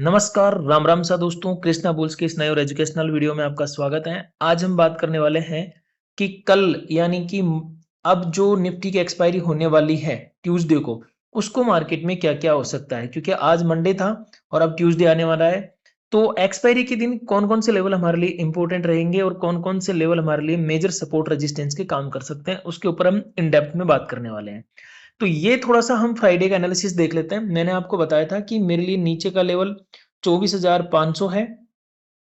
नमस्कार, राम राम सा दोस्तों, कृष्णा बुल्स के इस नए और एजुकेशनल वीडियो में आपका स्वागत है। आज हम बात करने वाले हैं कि कल यानी कि अब जो निफ्टी की एक्सपायरी होने वाली है ट्यूसडे को, उसको मार्केट में क्या-क्या हो सकता है, क्योंकि आज मंडे था और अब ट्यूसडे आने वाला है। तो एक्सपायरी के दिन कौन-कौन से लेवल हमारे लिए इंपॉर्टेंट रहेंगे और कौन-कौन से लेवल हमारे लिए मेजर सपोर्ट रेजिस्टेंस के काम कर सकते हैं, उसके ऊपर हम इन डेप्थ में बात करने वाले हैं। तो ये थोड़ा-सा हम फ्राइडे का एनालिसिस देख लेते हैं। मैंने आपको बताया था कि मेरे लिए नीचे का लेवल 24,500 है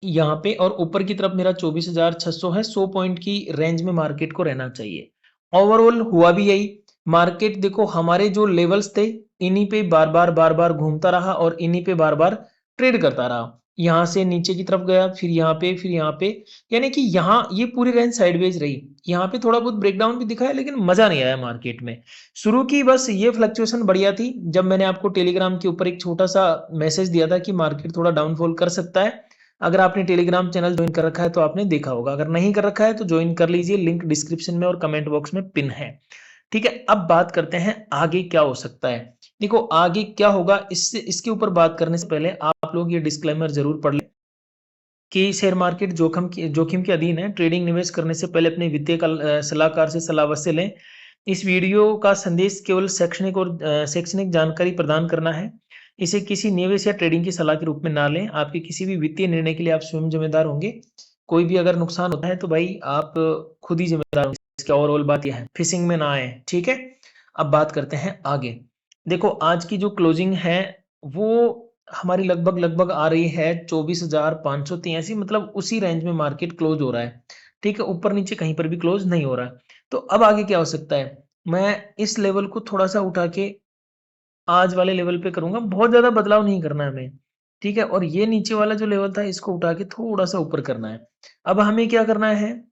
यहाँ पे, और ऊपर की तरफ मेरा 24,600 है। 100 पॉइंट की रेंज में मार्केट को रहना चाहिए। ओवरऑल हुआ भी यही। मार्केट देखो, हमारे जो लेवल्स थे इन्हीं पे बार-बार घूमता रहा और इन्हीं पे बार-बार ट्रेड करता रहा। यहाँ से नीचे की तरफ गया, फिर यहाँ पे, यानी कि यहाँ ये पूरी रेंज साइडवेज रही। यहाँ पे थोड़ा बहुत ब्रेकडाउन भी दिखा है, लेकिन मजा नहीं आया मार्केट में। शुरू की बस ये फ्लक्चुएशन बढ़िया थी, जब मैंने आपको टेलीग्राम के ऊपर एक छोटा सा मैसेज दिया था कि मार्केट थोड़ा डाउनफॉल कर सकता है। अगर आपने टेलीग्राम चैनल ज्वाइन कर रखा है तो आपने देखा होगा, अगर नहीं कर रखा है तो ज्वाइन कर लीजिए, लिंक डिस्क्रिप्शन में और कमेंट बॉक्स में पिन है। ठीक है, अब बात करते हैं आगे क्या हो सकता है। देखो आगे क्या होगा, इससे इसके ऊपर बात करने से पहले आप लोग ये डिस्क्लेमर जरूर पढ़ लें कि शेयर मार्केट जोखिम के अधीन है। ट्रेडिंग निवेश करने से पहले अपने वित्तीय सलाहकार से सलाह अवश्य लें। इस वीडियो का संदेश केवल शैक्षणिक जानकारी प्रदान करना है। इसे किसी निवेश या ट्रेडिंग की सलाह के रूप में ना लें। आपके किसी भी वित्तीय निर्णय के लिए आप स्वयं जिम्मेदार होंगे। कोई भी अगर नुकसान होता है तो भाई आप खुद ही जिम्मेदार होंगे। इसकी ओवरऑल बात यह है, फिशिंग में ना आए। ठीक है, अब बात करते हैं आगे। देखो आज की जो क्लोजिंग है वो हमारी लगभग आ रही है 24,583, मतलब उसी रेंज में मार्केट क्लोज हो रहा है। ठीक है, ऊपर नीचे कहीं पर भी क्लोज नहीं हो रहा है। तो अब आगे क्या हो सकता है, मैं इस लेवल को थोड़ा सा उठा के आज वाले लेवल पे करूंगा। बहुत ज्यादा बदलाव नहीं करना है हमें। ठीक है, और ये नीचे वाला जो लेवल था इसको उठा के थोड़ा सा ऊपर करना है। अब हमें क्या करना है,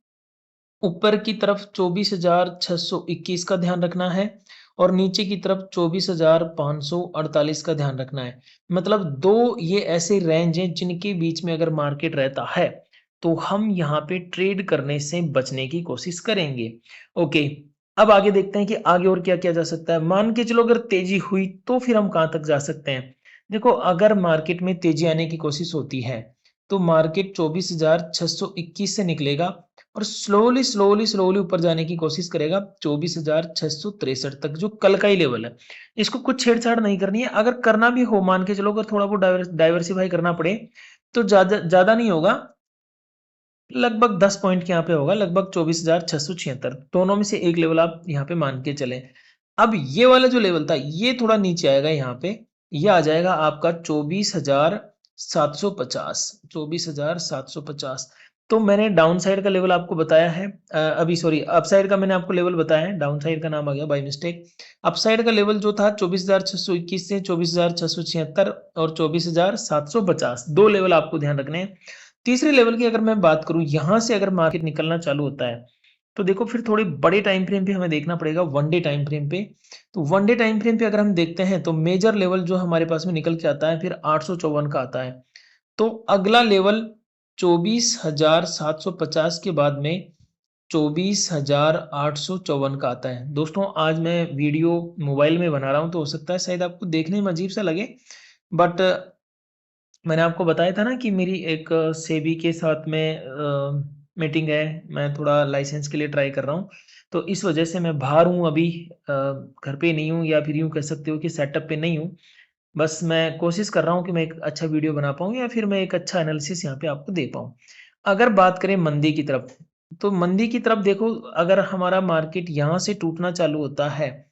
ऊपर की तरफ 24,621 का ध्यान रखना है और नीचे की तरफ 24,548 का ध्यान रखना है। मतलब दो ये ऐसे रेंज हैं जिनके बीच में अगर मार्केट रहता है तो हम यहाँ पे ट्रेड करने से बचने की कोशिश करेंगे। ओके, अब आगे देखते हैं कि आगे और क्या किया जा सकता है। मान के चलो अगर तेजी हुई तो फिर हम कहाँ तक जा सकते हैं। देखो अगर मार्केट में तेजी आने की कोशिश होती है तो मार्केट 24,621 से निकलेगा और स्लोली ऊपर जाने की कोशिश करेगा 24,663 तक, जो कल का ही लेवल है। इसको कुछ छेड़छाड़ नहीं करनी है। अगर करना भी हो, मान के चलो अगर थोड़ा बहुत डाइवर्सिफाई करना पड़े तो ज्यादा ज्यादा नहीं होगा, लगभग 10 पॉइंट के यहाँ पे होगा, लगभग 24,676। दोनों में से एक लेवल आप यहाँ पे मान के चले। अब ये वाला जो लेवल था ये थोड़ा नीचे आएगा, यहाँ पे ये आ जाएगा आपका 24,750। 24,750। तो मैंने डाउन साइड का लेवल आपको बताया है, अभी सॉरी अप साइड का मैंने आपको लेवल बताया है, डाउन साइड का नाम आ गया बाय मिस्टेक। अप साइड का लेवल जो था 24,621 से 24,676 और 24,750, दो लेवल आपको ध्यान रखने हैं। तीसरे लेवल की अगर मैं बात करूं, यहां से अगर मार्केट निकलना चालू होता है तो देखो फिर थोड़ी बड़े टाइम फ्रेम पे हमें देखना पड़ेगा, वन डे टाइम फ्रेम पे। तो वन डे टाइम फ्रेम पे अगर हम देखते हैं तो मेजर लेवल जो हमारे पास में निकल के आता है फिर 854 का आता है। तो अगला लेवल 24,750 के बाद में 24,854 का आता है। दोस्तों आज मैं वीडियो मोबाइल में बना रहा हूं तो हो सकता है शायद आपको देखने में अजीब सा लगे, बट मैंने आपको बताया था ना कि मेरी एक सेबी के साथ में मीटिंग है, मैं थोड़ा लाइसेंस के लिए ट्राई कर रहा हूँ। तो इस वजह से मैं बाहर हूँ अभी, घर पे नहीं हूँ, या फिर यूँ कह सकते हो कि सेटअप पे नहीं हूँ। बस मैं कोशिश कर रहा हूँ कि मैं एक अच्छा वीडियो बना पाऊँ या फिर मैं एक अच्छा एनालिसिस यहाँ पे आपको दे पाऊँ। अगर बात करें मंदी की तरफ, तो मंदी की तरफ देखो, अगर हमारा मार्केट यहाँ से टूटना चालू होता है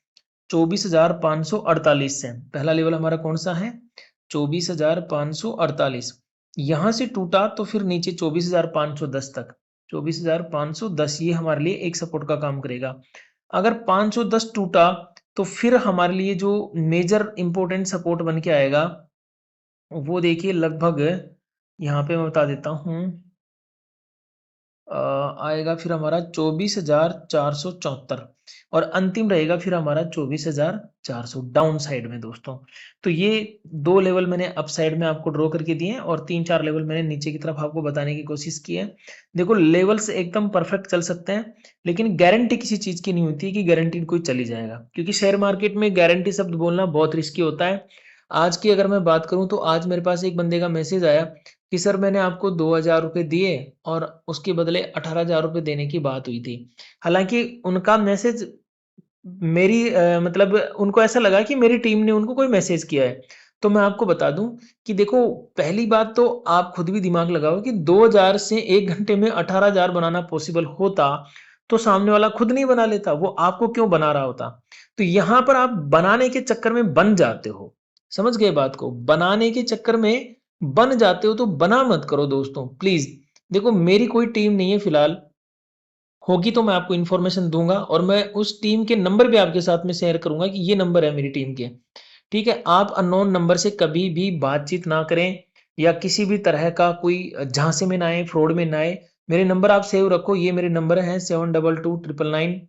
24,548 से, पहला लेवल हमारा कौन सा है 24,548, यहाँ से टूटा तो फिर नीचे 24,510 तक, 24,510 ये हमारे लिए एक सपोर्ट का काम करेगा। अगर 510 टूटा तो फिर हमारे लिए जो मेजर इंपॉर्टेंट सपोर्ट बन के आएगा वो देखिए लगभग, यहाँ पे मैं बता देता हूँ, आएगा फिर हमारा 24,474 और अंतिम रहेगा फिर हमारा 24,400 डाउन साइड में दोस्तों। तो ये दो लेवल मैंने अप साइड में आपको ड्रॉ करके दिए हैं और 3-4 लेवल मैंने नीचे की तरफ आपको बताने की कोशिश की है। देखो लेवल्स एकदम परफेक्ट चल सकते हैं, लेकिन गारंटी किसी चीज की नहीं होती है कि गारंटी कोई चली जाएगा, क्योंकि शेयर मार्केट में गारंटी शब्द बोलना बहुत रिस्की होता है। आज की अगर मैं बात करूँ तो आज मेरे पास एक बंदे का मैसेज आया कि सर मैंने आपको 2,000 रुपए दिए और उसके बदले 18,000 रुपए देने की बात हुई थी। हालाँकि उनका मैसेज मेरी मतलब उनको ऐसा लगा कि मेरी टीम ने उनको कोई मैसेज किया है। तो मैं आपको बता दूँ कि देखो, पहली बात तो आप खुद भी दिमाग लगाओ कि 2,000 से 1 घंटे में 18,000 बनाना पॉसिबल होता, तो सामने वाला खुद नहीं बना लेता, वो आपको क्यों बना रहा होता? तो यहाँ पर आप बनाने के चक्कर में बन जाते हो। समझ गए बात को? बनाने के चक्कर में बन जाते हो, तो बना मत करो दोस्तों, प्लीज़। देखो, मेरी कोई टीम नहीं है फिलहाल, होगी तो मैं आपको इन्फॉर्मेशन दूँगा और मैं उस टीम के नंबर भी आपके साथ में शेयर करूँगा कि ये नंबर है मेरी टीम के। ठीक है? आप अननोन नंबर से कभी भी बातचीत ना करें या किसी भी तरह का कोई झांसे में ना आए, फ्रॉड में ना आए। मेरे नंबर आप सेव रखो, ये मेरे नंबर हैं 722999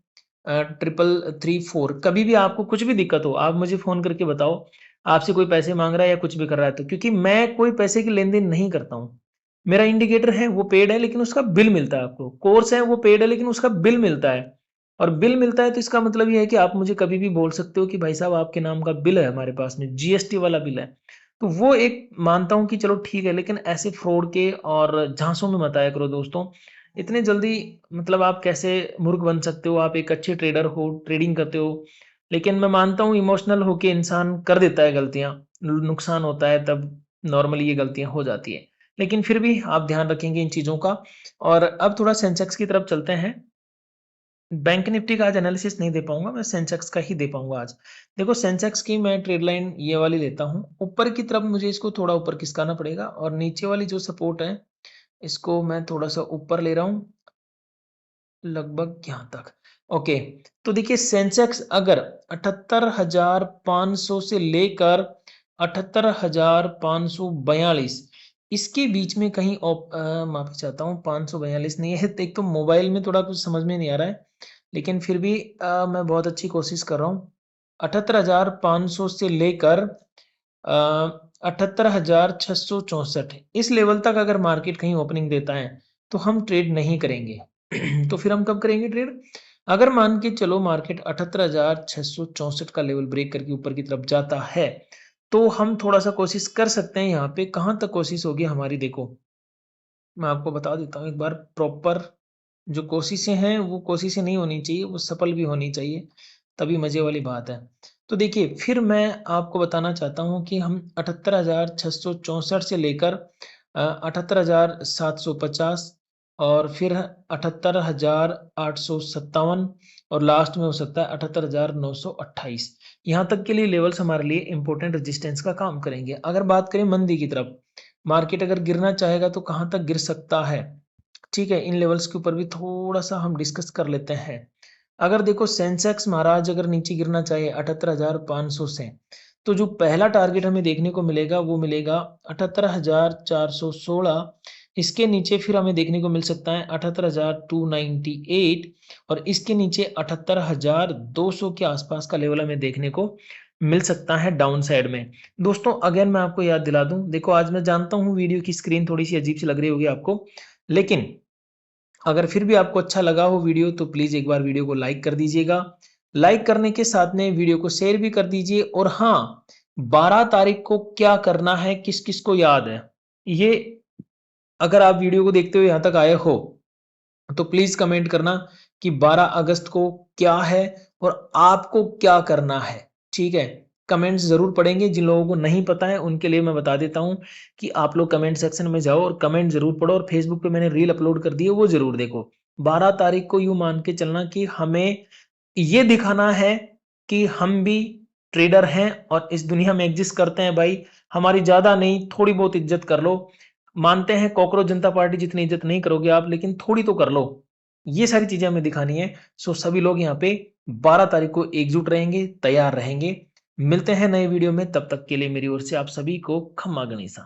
33334। कभी भी आपको कुछ भी दिक्कत हो, आप मुझे फ़ोन करके बताओ, आपसे कोई पैसे माँग रहा है या कुछ भी कर रहा है तो, क्योंकि मैं कोई पैसे की लेन-देन नहीं करता हूँ। मेरा इंडिकेटर है वो पेड है लेकिन उसका बिल मिलता है आपको। कोर्स है वो पेड है लेकिन उसका बिल मिलता है। और बिल मिलता है तो इसका मतलब ये है कि आप मुझे कभी भी बोल सकते हो कि भाई साहब आपके नाम का बिल है हमारे पास में, जीएसटी वाला बिल है। तो वो एक मानता हूँ कि चलो ठीक है, लेकिन ऐसे फ्रॉड के और झांसों में मत आया करो दोस्तों। इतने जल्दी मतलब आप कैसे मूर्ख बन सकते हो? आप एक अच्छे ट्रेडर हो, ट्रेडिंग करते हो, लेकिन मैं मानता हूँ इमोशनल होके इंसान कर देता है गलतियाँ, नुकसान होता है तब नॉर्मली ये गलतियाँ हो जाती है। लेकिन फिर भी आप ध्यान रखेंगे इन चीज़ों का। और अब थोड़ा सेंसेक्स की तरफ चलते हैं। बैंक निफ्टी का आज एनालिसिस नहीं दे पाऊँगा, मैं सेंसेक्स का ही दे पाऊँगा आज। देखो, सेंसेक्स की मैं ट्रेड लाइन ये वाली लेता हूँ। ऊपर की तरफ मुझे इसको थोड़ा ऊपर खिसकाना पड़ेगा और नीचे वाली जो सपोर्ट है, इसको मैं थोड़ा-सा ऊपर ले रहा हूँ, लगभग यहाँ तक। ओके, तो देखिए सेंसेक्स अगर 78,500 से लेकर 78,542 इसके बीच में कहीं माफ़ी चाहता हूँ, 542 नहीं है, एक तो मोबाइल में थोड़ा कुछ समझ में नहीं आ रहा है, लेकिन फिर भी मैं बहुत अच्छी कोशिश कर रहा हूँ। 78,500 से लेकर 78,664 इस लेवल तक अगर मार्केट कहीं ओपनिंग देता है, तो हम ट्रेड नहीं करेंगे। तो फिर हम कब करेंगे ट्रेड? अगर मान के चलो मार्केट 78,664 का लेवल ब्रेक करके ऊपर की तरफ जाता है, तो हम थोड़ा-सा कोशिश कर सकते हैं यहाँ पे। कहाँ तक कोशिश होगी हमारी देखो, मैं आपको बता देता हूँ एक बार प्रॉपर। जो कोशिशें हैं, वो कोशिशें नहीं होनी चाहिए, वो सफल भी होनी चाहिए, तभी मज़े वाली बात है। तो देखिए, फिर मैं आपको बताना चाहता हूँ कि हम 78,664 से लेकर 78,750 और फिर 78,857 और लास्ट में हो सकता है 78,928। यहाँ तक के लिए लेवल्स हमारे लिए इम्पोर्टेंट रेजिस्टेंस का काम करेंगे। अगर बात करें मंदी की तरफ, मार्केट अगर गिरना चाहेगा तो कहाँ तक गिर सकता है? ठीक है, इन लेवल्स के ऊपर भी थोड़ा-सा हम डिस्कस कर लेते हैं। अगर देखो सेंसेक्स महाराज अगर नीचे गिरना चाहे 78,500 से, तो जो पहला टारगेट हमें देखने को मिलेगा वो मिलेगा 78,416। इसके नीचे फिर हमें देखने को मिल सकता है 78,298 और इसके नीचे 78,200 के आसपास का लेवल हमें देखने को मिल सकता है डाउन साइड में। दोस्तों अगेन मैं आपको याद दिला दूँ, देखो आज मैं जानता हूँ वीडियो की स्क्रीन थोड़ी-सी अजीब-सी लग रही होगी आपको, लेकिन अगर फिर भी आपको अच्छा लगा हो वीडियो तो प्लीज़ एक बार वीडियो को लाइक कर दीजिएगा। लाइक करने के साथ में वीडियो को शेयर भी कर दीजिए और हाँ, 12 तारीख को क्या करना है किस-किस को याद है? ये अगर आप वीडियो को देखते हुए यहाँ तक आए हो, तो प्लीज़ कमेंट करना कि 12 अगस्त को क्या है और आपको क्या करना है, ठीक है? कमेंट्स ज़रूर पढ़ेंगे, जिन लोगों को नहीं पता है उनके लिए मैं बता देता हूँ कि आप लोग कमेंट सेक्शन में जाओ और कमेंट ज़रूर पढ़ो और फेसबुक पे मैंने रील अपलोड कर दी है, वो ज़रूर देखो। 12 तारीख को यूँ मान के चलना कि हमें ये दिखाना है कि हम भी ट्रेडर हैं और इस दुनिया में एग्ज़िस्ट करते हैं भाई, हमारी ज़्यादा नहीं, थोड़ी बहुत इज़्ज़त कर लो। मानते हैं कॉकरोच जनता पार्टी जितनी इज़्ज़त नहीं करोगे आप, लेकिन थोड़ी तो कर लो। ये सारी चीज़ें हमें दिखानी है। सो सभी लोग यहाँ पे 12 तारीख को एकजुट रहेंगे, तैयार रहेंगे। मिलते हैं नए वीडियो में, तब तक के लिए मेरी ओर से आप सभी को खम्मा गनीसा।